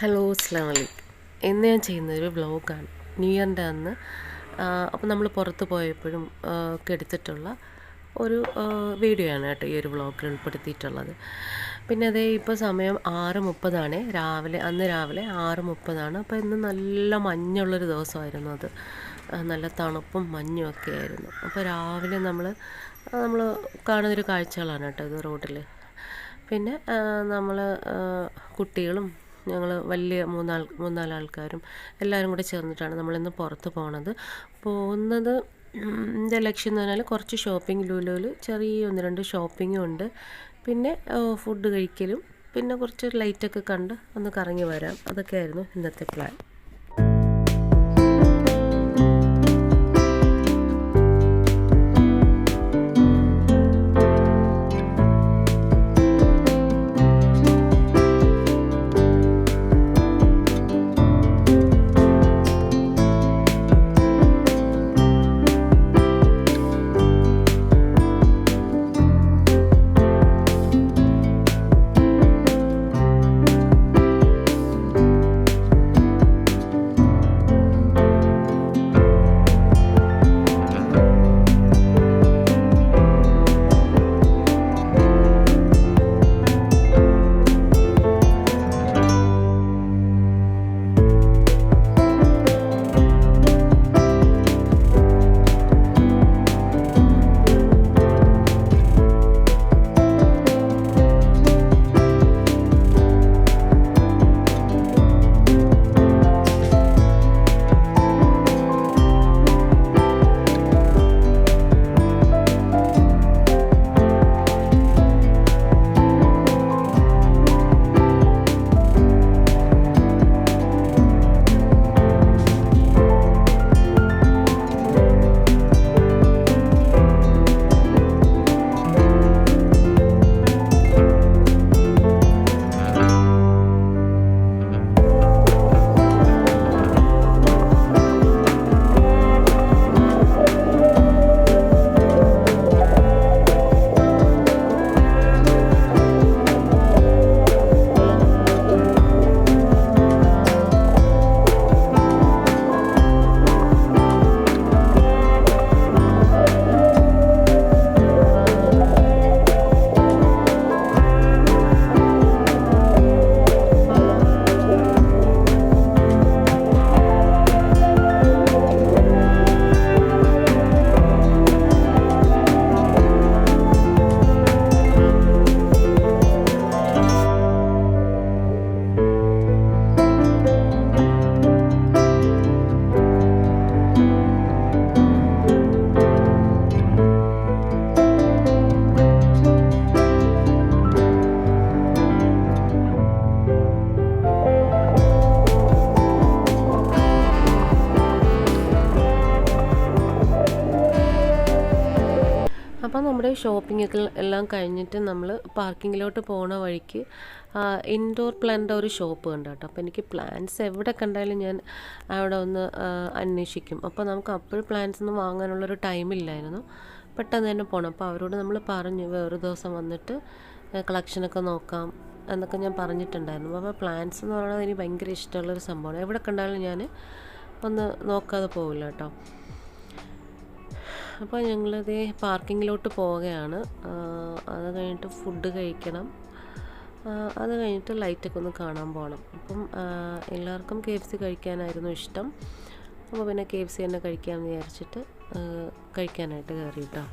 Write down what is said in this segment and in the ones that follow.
Hello അസ്സലാമു അലൈക്കും. ഇന്ന് ഞാൻ ചെയ്യുന്നതൊരു വ്ളോഗാണ്. ന്യൂ ഇയറിൻ്റെ അന്ന് അപ്പോൾ നമ്മൾ പുറത്ത് പോയപ്പോഴും ഒക്കെ എടുത്തിട്ടുള്ള ഒരു വീഡിയോ ആണ് കേട്ടോ ഈ ഒരു വ്ളോഗിൽ ഉൾപ്പെടുത്തിയിട്ടുള്ളത്. പിന്നെ അതേ ഇപ്പോൾ സമയം 6:30 അന്ന് രാവിലെ 6:30. അപ്പോൾ ഇന്ന് നല്ല മഞ്ഞുള്ളൊരു ദിവസമായിരുന്നു അത്. നല്ല തണുപ്പും മഞ്ഞും ഒക്കെ ആയിരുന്നു. അപ്പോൾ രാവിലെ നമ്മൾ കാണുന്നൊരു കാഴ്ചകളാണ് കേട്ടോ ഇത് റോഡിൽ. പിന്നെ നമ്മൾ കുട്ടികളും ഞങ്ങൾ വലിയ മൂന്നാല് ആൾക്കാരും എല്ലാവരും കൂടെ ചേർന്നിട്ടാണ് നമ്മളിന്ന് പുറത്ത് പോകുന്നത്. എൻ്റെ ലക്ഷ്യം എന്ന് പറഞ്ഞാൽ കുറച്ച് ഷോപ്പിംഗ്, ലുലുവിൽ ചെറിയ 1-2 ഷോപ്പിങ്ങും ഉണ്ട്. പിന്നെ ഫുഡ് കഴിക്കലും, പിന്നെ കുറച്ച് ലൈറ്റൊക്കെ കണ്ട് ഒന്ന് കറങ്ങി വരാം. അതൊക്കെയായിരുന്നു ഇന്നത്തെ പ്ലാൻ. അപ്പോൾ നമ്മുടെ ഷോപ്പിങ്ങൊക്കെ എല്ലാം കഴിഞ്ഞിട്ട് നമ്മൾ പാർക്കിങ്ങിലോട്ട് പോണ വഴിക്ക് ഇൻഡോർ പ്ലാന്റിൻ്റെ ഒരു ഷോപ്പ് കണ്ടു കേട്ടോ. അപ്പോൾ എനിക്ക് പ്ലാന്റ്സ് എവിടെ കണ്ടാലും ഞാൻ അവിടെ ഒന്ന് അന്വേഷിക്കും. അപ്പോൾ നമുക്ക് അപ്പോൾ പ്ലാന്റ്സ് ഒന്നും വാങ്ങാനുള്ളൊരു ടൈമില്ലായിരുന്നു. പെട്ടെന്ന് തന്നെ പോകണം. അപ്പോൾ അവരോട് നമ്മൾ പറഞ്ഞു വേറൊരു ദിവസം വന്നിട്ട് കളക്ഷനൊക്കെ നോക്കാം എന്നൊക്കെ ഞാൻ പറഞ്ഞിട്ടുണ്ടായിരുന്നു. അപ്പോൾ പ്ലാന്റ്സ് എന്ന് പറയുന്നത് എനിക്ക് ഭയങ്കര ഇഷ്ടമുള്ളൊരു സംഭവമാണ്. എവിടെ കണ്ടാലും ഞാൻ ഒന്ന് നോക്കാതെ പോവില്ല കേട്ടോ. അപ്പോൾ ഞങ്ങളിത് പാർക്കിങ്ങിലോട്ട് പോവുകയാണ്. അത് കഴിഞ്ഞിട്ട് ഫുഡ് കഴിക്കണം. അത് കഴിഞ്ഞിട്ട് ലൈറ്റൊക്കെ ഒന്ന് കാണാൻ പോകണം. അപ്പം എല്ലാവർക്കും KFC കഴിക്കാനായിരുന്നു ഇഷ്ടം. അപ്പോൾ പിന്നെ KFC തന്നെ കഴിക്കാമെന്ന് വിചാരിച്ചിട്ട് കഴിക്കാനായിട്ട് കയറി കേട്ടോ.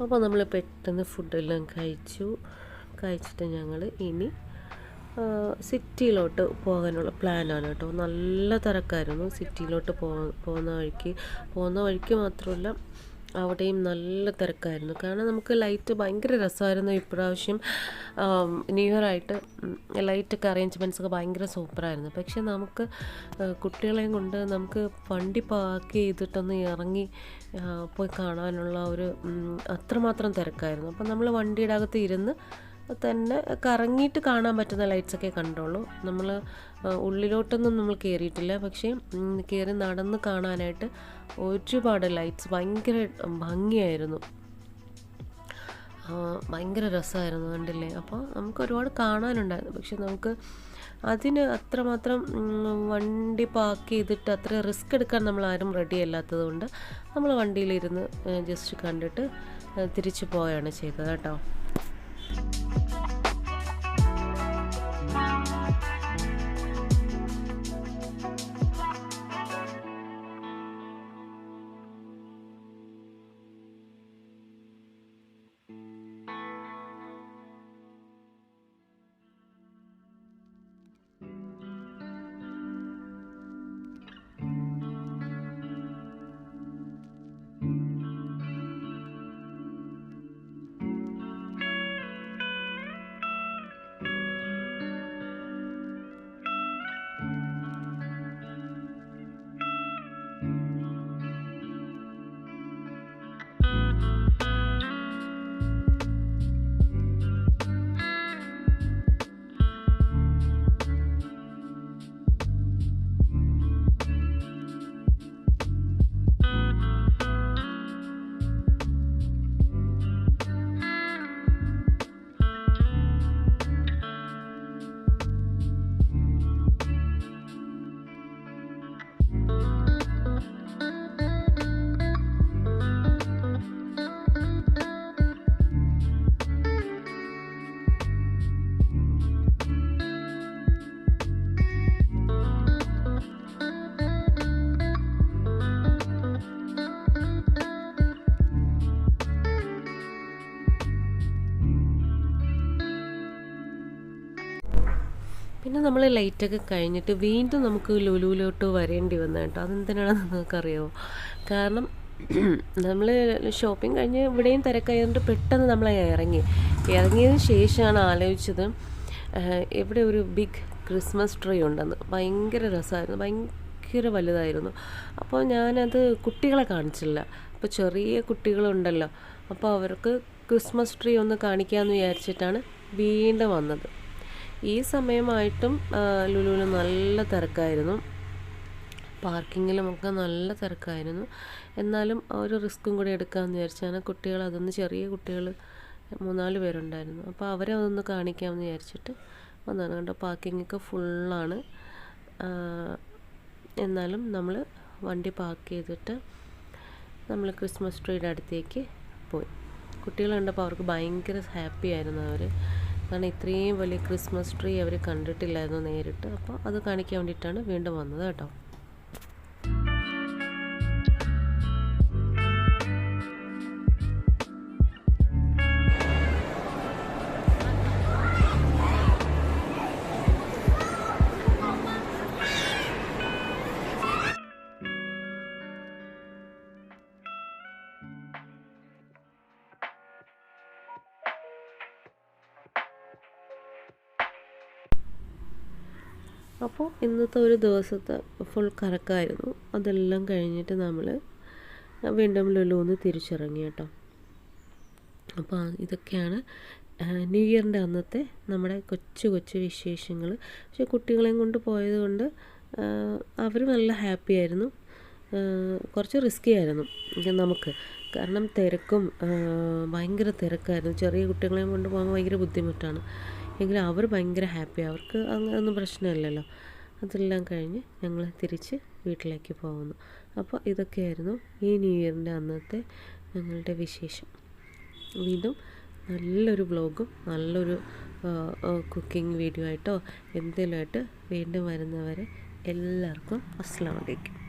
അപ്പോൾ നമ്മൾ പെട്ടെന്ന് ഫുഡെല്ലാം കഴിച്ചിട്ട് ഞങ്ങൾ ഇനി സിറ്റിയിലോട്ട് പോകാനുള്ള പ്ലാനാണ് കേട്ടോ. നല്ല തിരക്കായിരുന്നു സിറ്റിയിലോട്ട് പോകുന്ന വഴിക്ക് മാത്രമല്ല അവിടെയും നല്ല തിരക്കായിരുന്നു. കാരണം നമുക്ക് ലൈറ്റ് ഭയങ്കര രസമായിരുന്നു ഇപ്രാവശ്യം. ന്യൂ ഇയർ ആയിട്ട് ലൈറ്റൊക്കെ അറേഞ്ച്മെൻറ്റ്സൊക്കെ ഭയങ്കര സൂപ്പറായിരുന്നു. പക്ഷെ നമുക്ക് കുട്ടികളെയും കൊണ്ട് നമുക്ക് വണ്ടി പാർക്ക് ചെയ്തിട്ടൊന്ന് ഇറങ്ങി പോയി കാണാനുള്ള ഒരു അത്രമാത്രം തിരക്കായിരുന്നു. അപ്പം നമ്മൾ വണ്ടിയുടെ അകത്ത് ഇരുന്ന് തന്നെ കറങ്ങിയിട്ട് കാണാൻ പറ്റുന്ന ലൈറ്റ്സൊക്കെ കണ്ടുള്ളൂ. നമ്മൾ ഉള്ളിലോട്ടൊന്നും നമ്മൾ കയറിയിട്ടില്ല. പക്ഷേ കയറി നടന്ന് കാണാനായിട്ട് ഒരുപാട് ലൈറ്റ്സ് ഭയങ്കര ഭംഗിയായിരുന്നു, ഭയങ്കര രസമായിരുന്നു, കണ്ടില്ലേ? അപ്പോൾ നമുക്ക് ഒരുപാട് കാണാനുണ്ടായിരുന്നു. പക്ഷെ നമുക്ക് അതിന് അത്രമാത്രം വണ്ടി പാർക്ക് ചെയ്തിട്ട് അത്ര റിസ്ക് എടുക്കാൻ നമ്മൾ ആരും റെഡി അല്ലാത്തത് കൊണ്ട് നമ്മൾ വണ്ടിയിലിരുന്ന് ജസ്റ്റ് കണ്ടിട്ട് തിരിച്ചു പോവുകയാണ് ചെയ്തത് കേട്ടോ. പിന്നെ നമ്മൾ ലൈറ്റൊക്കെ കഴിഞ്ഞിട്ട് വീണ്ടും നമുക്ക് ലുലുവിലോട്ട് വരേണ്ടി വന്നു കേട്ടോ. അതെന്തിനാണെന്ന് നിങ്ങൾക്കറിയാമോ? കാരണം നമ്മൾ ഷോപ്പിംഗ് കഴിഞ്ഞ് ഇവിടെയും തിരക്കായതുകൊണ്ട് പെട്ടെന്ന് നമ്മൾ ഇറങ്ങിയതിന് ശേഷമാണ് ആലോചിച്ചത് ഇവിടെ ഒരു ബിഗ് ക്രിസ്മസ് ട്രീ ഉണ്ടെന്ന്. ഭയങ്കര രസമായിരുന്നു, ഭയങ്കര വലുതായിരുന്നു. അപ്പോൾ ഞാനത് കുട്ടികളെ കാണിച്ചില്ല. അപ്പോൾ ചെറിയ കുട്ടികളുണ്ടല്ലോ, അപ്പോൾ അവർക്ക് ക്രിസ്മസ് ട്രീ ഒന്ന് കാണിക്കാമെന്ന് വിചാരിച്ചിട്ടാണ് വീണ്ടും വന്നത്. ഈ സമയമായിട്ടും ലുലുവിൽ നല്ല തിരക്കായിരുന്നു, പാർക്കിങ്ങിലുമൊക്കെ നല്ല തിരക്കായിരുന്നു. എന്നാലും ഒരു റിസ്ക്കും കൂടി എടുക്കാമെന്ന് വിചാരിച്ചാണ് കുട്ടികൾ, അതൊന്ന് ചെറിയ കുട്ടികൾ 3-4 പേരുണ്ടായിരുന്നു. അപ്പോൾ അവരെ അതൊന്ന് കാണിക്കാമെന്ന് വിചാരിച്ചിട്ട് വന്നതാണ്. കണ്ടോ, പാർക്കിങ്ങൊക്കെ ഫുള്ളാണ്. എന്നാലും നമ്മൾ വണ്ടി പാർക്ക് ചെയ്തിട്ട് നമ്മൾ ക്രിസ്മസ് ട്രീയുടെ അടുത്തേക്ക് പോയി. കുട്ടികൾ കണ്ടപ്പോൾ അവർക്ക് ഭയങ്കര ഹാപ്പി ആയിരുന്നു അവർ. കാരണം ഇത്രയും വലിയ ക്രിസ്മസ് ട്രീ അവർ കണ്ടിട്ടില്ലായിരുന്നു നേരിട്ട്. അപ്പോൾ അത് കാണിക്കാൻ വേണ്ടിയിട്ടാണ് വീണ്ടും വന്നത് കേട്ടോ. അപ്പോൾ ഇന്നത്തെ ഒരു ദിവസത്തെ ഫുൾ കറക്കമായിരുന്നു. അതെല്ലാം കഴിഞ്ഞിട്ട് നമ്മൾ വീണ്ടും ലുലുവിൽ തിരിച്ചിറങ്ങി കേട്ടോ. അപ്പോൾ ഇതൊക്കെയാണ് ന്യൂ ഇയറിൻ്റെ അന്നത്തെ നമ്മുടെ കൊച്ചു കൊച്ചു വിശേഷങ്ങൾ. പക്ഷേ കുട്ടികളെയും കൊണ്ട് പോയത് കൊണ്ട് അവർ നല്ല ഹാപ്പി ആയിരുന്നു. കുറച്ച് റിസ്കി ആയിരുന്നു നമുക്ക്, കാരണം തിരക്കും ഭയങ്കര തിരക്കായിരുന്നു. ചെറിയ കുട്ടികളെയും കൊണ്ട് പോകാൻ ഭയങ്കര ബുദ്ധിമുട്ടാണ്. എങ്കിലും അവർ ഭയങ്കര ഹാപ്പി, അവർക്ക് അങ്ങനെയൊന്നും പ്രശ്നമില്ലല്ലോ. അതെല്ലാം കഴിഞ്ഞ് ഞങ്ങൾ തിരിച്ച് വീട്ടിലേക്ക് പോകുന്നു. അപ്പോൾ ഇതൊക്കെയായിരുന്നു ഈ ന്യൂ ഇയറിൻ്റെ അന്നത്തെ ഞങ്ങളുടെ വിശേഷം. വീണ്ടും നല്ലൊരു വ്ലോഗും നല്ലൊരു കുക്കിംഗ് വീഡിയോ ആയിട്ടോ എന്തെങ്കിലുമായിട്ട് വീണ്ടും വരുന്നവരെ എല്ലാവർക്കും അസ്സലാമു അലൈക്കും.